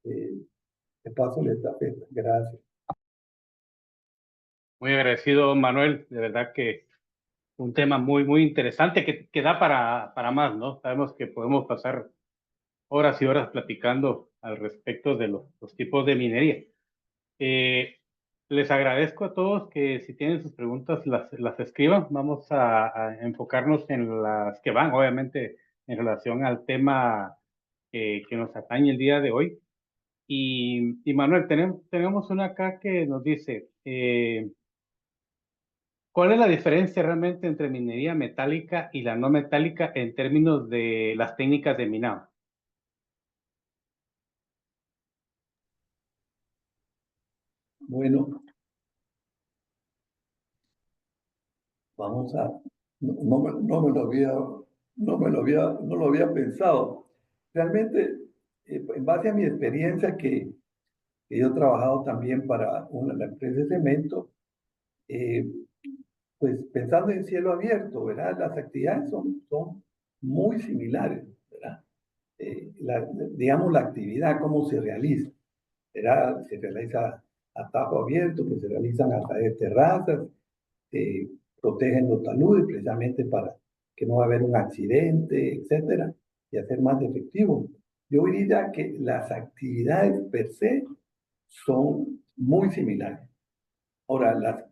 te paso la estafeta. Gracias. Muy agradecido, Manuel. De verdad que un tema muy, muy interesante que da para más, ¿no? Sabemos que podemos pasar horas y horas platicando al respecto de los tipos de minería. Les agradezco a todos que si tienen sus preguntas las escriban. Vamos a enfocarnos en las que van, obviamente, en relación al tema que nos atañe el día de hoy. Y Manuel, tenemos una acá que nos dice, ¿cuál es la diferencia realmente entre minería metálica y la no metálica en términos de las técnicas de minado? Bueno, vamos a, no lo había pensado. Realmente, en base a mi experiencia que yo he trabajado también para la empresa de cemento, pues pensando en cielo abierto, ¿verdad? Las actividades son muy similares, ¿verdad? Digamos la actividad, cómo se realiza, ¿verdad? Se realiza a tajo abierto, que se realizan a través de terrazas, protegen los taludes precisamente para que no va a haber un accidente, etcétera, y hacer más efectivo. Yo diría que las actividades per se son muy similares. Ahora, la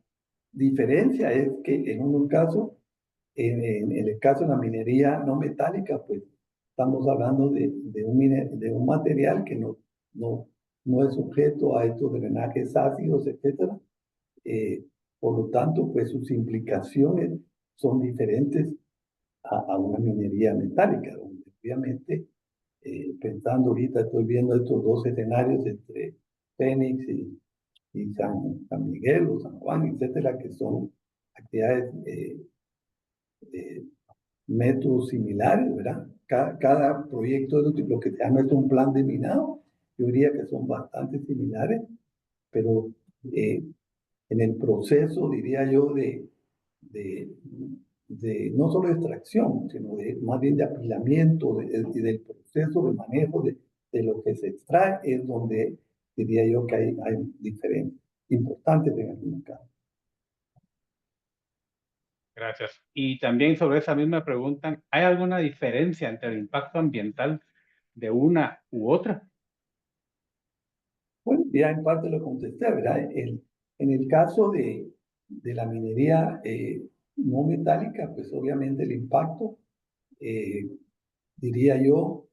diferencia es que en un caso, en el caso de la minería no metálica, pues estamos hablando de un material que no es sujeto a estos drenajes ácidos, etcétera. Eh, por lo tanto, pues sus implicaciones son diferentes a una minería metálica, donde obviamente, pensando ahorita, estoy viendo estos dos escenarios entre Fénix y San Miguel o San Juan, etcétera, que son actividades, métodos similares, ¿verdad? Cada proyecto lo que se llama es un plan de minado, yo diría que son bastante similares, pero en el proceso, diría yo, de, no solo de extracción, sino más bien de apilamiento y del proceso de manejo de lo que se extrae, es donde diría yo que hay diferencias importantes en algunos casos. Gracias. Y también sobre esa misma pregunta, ¿hay alguna diferencia entre el impacto ambiental de una u otra? Bueno, ya en parte lo contesté, ¿verdad? En el caso de la minería no metálica, pues obviamente el impacto, eh, diría yo,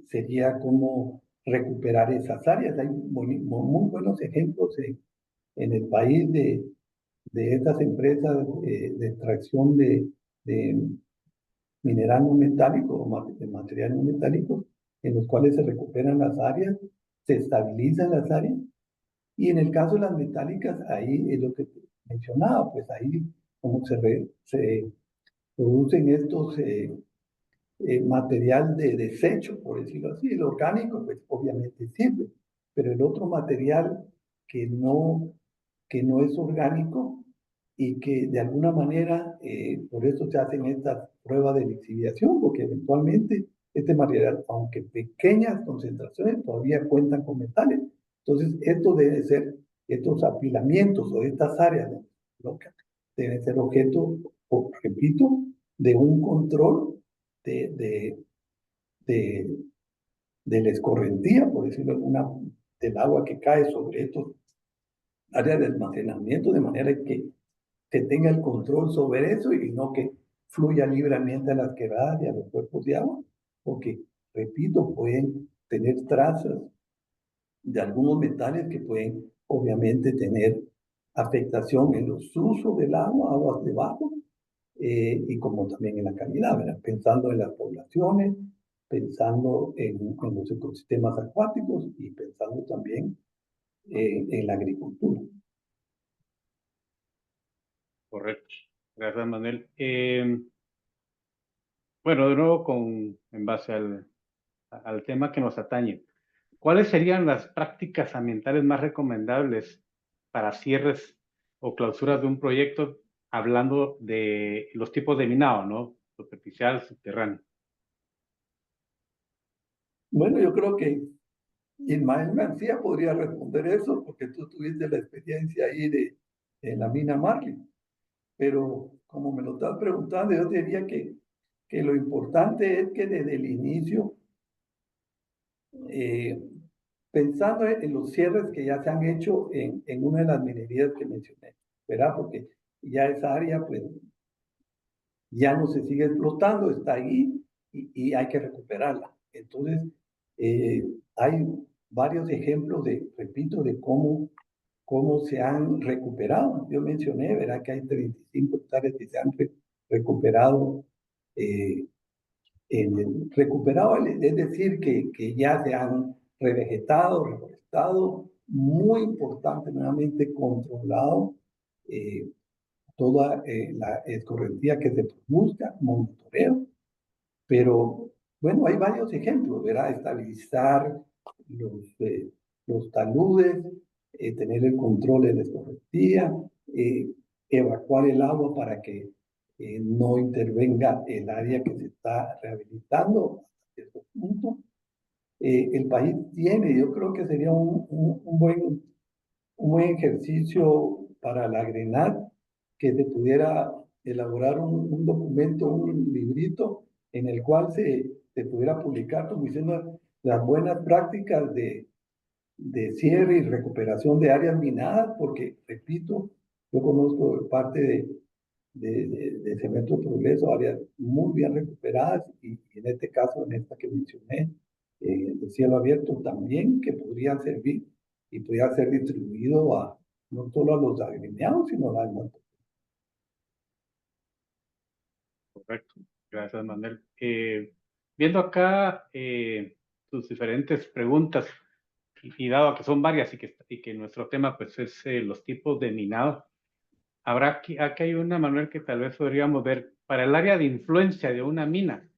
sería como recuperar esas áreas. Hay muy buenos ejemplos en el país de estas empresas de extracción de mineral no metálico o de material no metálico, en los cuales se recuperan las áreas, se estabilizan las áreas. Y en el caso de las metálicas, ahí es lo que te mencionaba, pues ahí como se producen estos material de desecho, por decirlo así. El orgánico, pues obviamente sirve, pero el otro material que que no es orgánico y que de alguna manera, por eso se hacen estas pruebas de lixiviación, porque eventualmente este material, aunque pequeñas concentraciones, todavía cuentan con metales. Entonces, esto debe ser, estos apilamientos o estas áreas locas deben ser objeto, repito, de un control de, de, de, de la escorrentía, por decirlo alguna, del agua que cae sobre estos áreas de almacenamiento, de manera que se tenga el control sobre eso y no que fluya libremente a las quebradas y a los cuerpos de agua, porque, repito, pueden tener trazas de algunos metales que pueden obviamente tener afectación en los usos del agua, aguas debajo, y como también en la calidad, ¿verdad? Pensando en las poblaciones, pensando en los ecosistemas acuáticos y pensando también en la agricultura. Correcto. Gracias, Manuel. Bueno, de nuevo, en base al tema que nos atañe, ¿cuáles serían las prácticas ambientales más recomendables para cierres o clausuras de un proyecto, hablando de los tipos de minado, ¿no? Superficial, subterráneo. Bueno, yo creo que Ismael García podría responder eso, porque tú tuviste la experiencia ahí en la mina Marlin. Pero como me lo estás preguntando, yo diría que lo importante es que desde el inicio, eh, pensando en los cierres que ya se han hecho en una de las minerías que mencioné, ¿verdad? Porque ya esa área, pues, ya no se sigue explotando, está ahí y hay que recuperarla. Entonces, hay varios ejemplos repito, de cómo se han recuperado. Yo mencioné, ¿verdad? Que hay 35 hectáreas que se han recuperado. eh, recuperado es decir, que ya se han revegetado, reforestado, muy importante, nuevamente controlado toda la escorrentía que se produzca, monitoreo, pero bueno, hay varios ejemplos, ¿verdad? Estabilizar los taludes, tener el control de la escorrentía, evacuar el agua para que no intervenga el área que se está rehabilitando hasta cierto punto. El país tiene, yo creo que sería un buen un buen ejercicio para la GRENAD, que se pudiera elaborar un documento, un librito, en el cual se pudiera publicar, como diciendo, las buenas prácticas de cierre y recuperación de áreas minadas, porque, repito, yo conozco parte de Cemento Progreso, áreas muy bien recuperadas, y en este caso, en esta que mencioné, de cielo abierto también, que podrían servir y podría ser distribuido a no solo a los agremiados, sino a la demás. Correcto. Gracias, Manuel. Viendo acá tus diferentes preguntas, y dado que son varias y que nuestro tema pues es los tipos de minado, aquí hay una, Manuel, que tal vez podríamos ver para el área de influencia de una mina.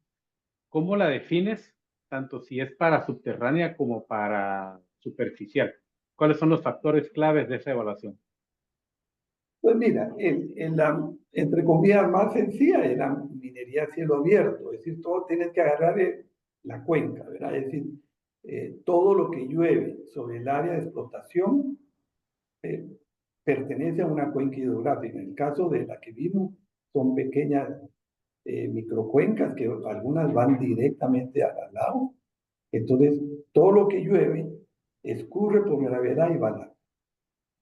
¿Cómo la defines? Tanto si es para subterránea como para superficial. ¿Cuáles son los factores claves de esa evaluación? Pues mira, en la, entre comillas, más sencilla es la minería a cielo abierto, es decir, todo tienes que agarrar la cuenca, ¿verdad? Es decir, todo lo que llueve sobre el área de explotación eh, pertenece a una cuenca hidrográfica. En el caso de la que vimos, son pequeñas microcuencas que algunas van directamente al lago. Entonces, todo lo que llueve escurre por gravedad y va al lago.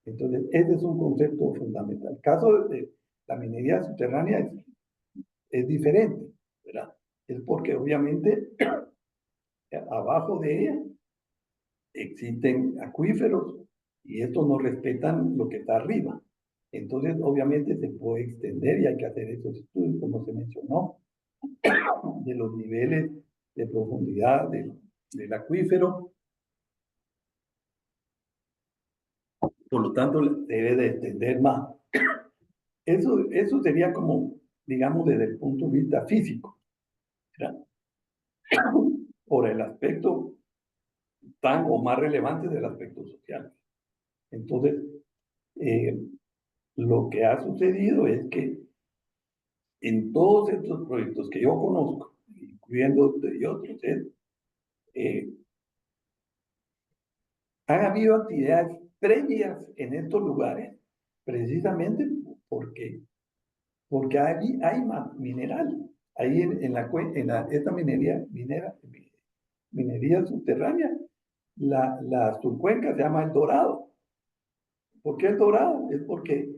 Entonces, ese es un concepto fundamental. El caso de la minería subterránea es diferente, ¿verdad? Es porque obviamente abajo de ella existen acuíferos y estos no respetan lo que está arriba. Entonces, obviamente se puede extender y hay que hacer esos estudios, como se mencionó, de los niveles de profundidad del acuífero. Por lo tanto, debe de extender más. Eso sería como, digamos, desde el punto de vista físico, ¿verdad? Por el aspecto tan o más relevante del aspecto social. Entonces, eh, lo que ha sucedido es que en todos estos proyectos que yo conozco, incluyendo de otros, han habido actividades previas en estos lugares, precisamente porque hay mineral. Ahí esta minería subterránea, la subcuenca se llama El Dorado. ¿Por qué El Dorado? Es porque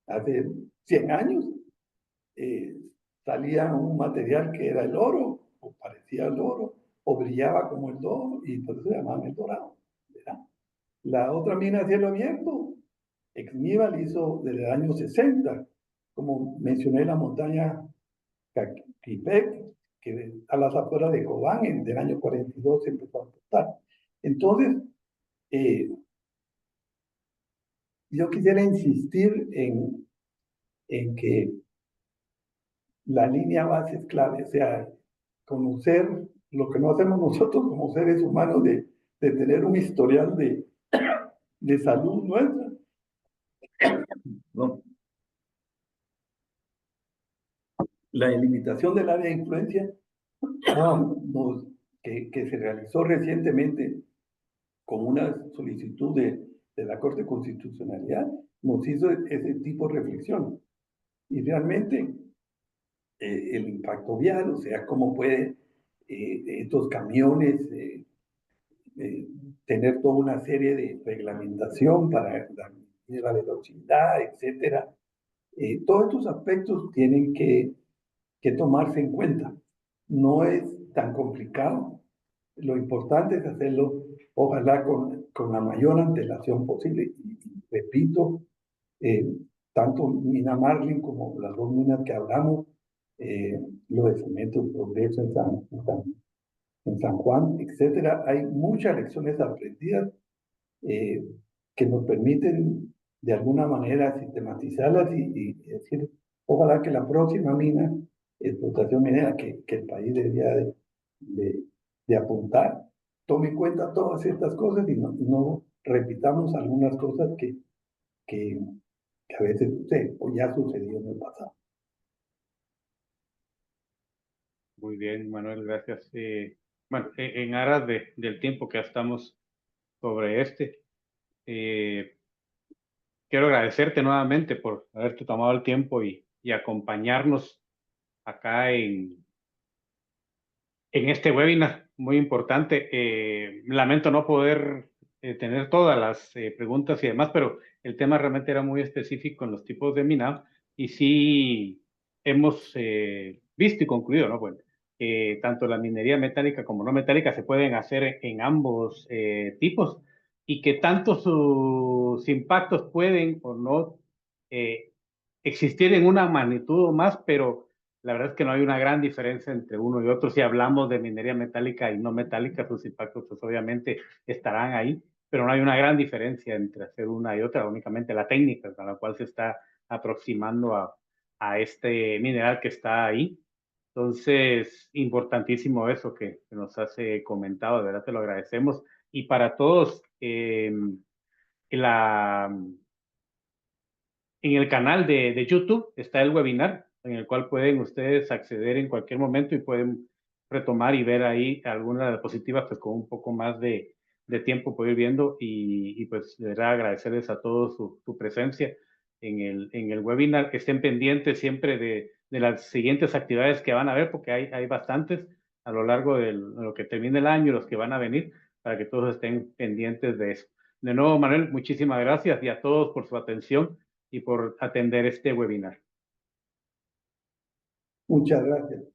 hace 100 años eh, salía un material que era el oro, o parecía el oro, o brillaba como el oro, y por eso se llamaban El Dorado, ¿verdad? La otra mina a cielo abierto, Exníbal hizo desde el año 60, como mencioné, la montaña Caquipec, que a las afueras de Cobán, del año 42 se empezó a aportar. Entonces, yo quisiera insistir en que la línea base es clave, o sea, conocer lo que no hacemos nosotros como seres humanos de tener un historial de salud nuestra. No. La delimitación del área de influencia que se realizó recientemente con una solicitud de la Corte de Constitucionalidad nos hizo ese tipo de reflexión. Y realmente el impacto vial, o sea, cómo puede estos camiones tener toda una serie de reglamentación para la velocidad, etcétera. Todos estos aspectos tienen que tomarse en cuenta. No es tan complicado. Lo importante es hacerlo, ojalá con la mayor antelación posible. Y repito, eh, tanto Mina Marlin como las dos minas que hablamos, lo de Cemento Progreso en San Juan, etcétera, hay muchas lecciones aprendidas eh, que nos permiten de alguna manera sistematizarlas y decir, ojalá que la próxima mina, explotación minera que el país debería de apuntar, tome en cuenta todas estas cosas y no repitamos algunas cosas que, que a veces suceden o ya sucedió en el pasado. Muy bien, Manuel, gracias. Bueno, en aras del tiempo que estamos sobre este, Quiero agradecerte nuevamente por haberte tomado el tiempo y acompañarnos acá en este webinar muy importante. Lamento no poder tener todas las preguntas y demás, pero el tema realmente era muy específico en los tipos de minado y sí hemos visto y concluido, ¿no? Bueno, tanto la minería metálica como no metálica se pueden hacer en ambos tipos y que tanto sus impactos pueden o no eh, existir en una magnitud o más, pero la verdad es que no hay una gran diferencia entre uno y otro. Si hablamos de minería metálica y no metálica, sus impactos pues obviamente estarán ahí, pero no hay una gran diferencia entre hacer una y otra, únicamente la técnica con la cual se está aproximando a este mineral que está ahí. Entonces, importantísimo eso que nos has comentado, de verdad te lo agradecemos. Y para todos, la, en el canal de YouTube está el webinar en el cual pueden ustedes acceder en cualquier momento y pueden retomar y ver ahí algunas diapositivas pues con un poco más de tiempo puedo ir viendo y pues de verdad agradecerles a todos su presencia en el webinar, que estén pendientes siempre de las siguientes actividades que van a ver porque hay bastantes a lo largo de lo que termine el año y los que van a venir para que todos estén pendientes de eso. De nuevo, Manuel, muchísimas gracias y a todos por su atención y por atender este webinar. Muchas gracias.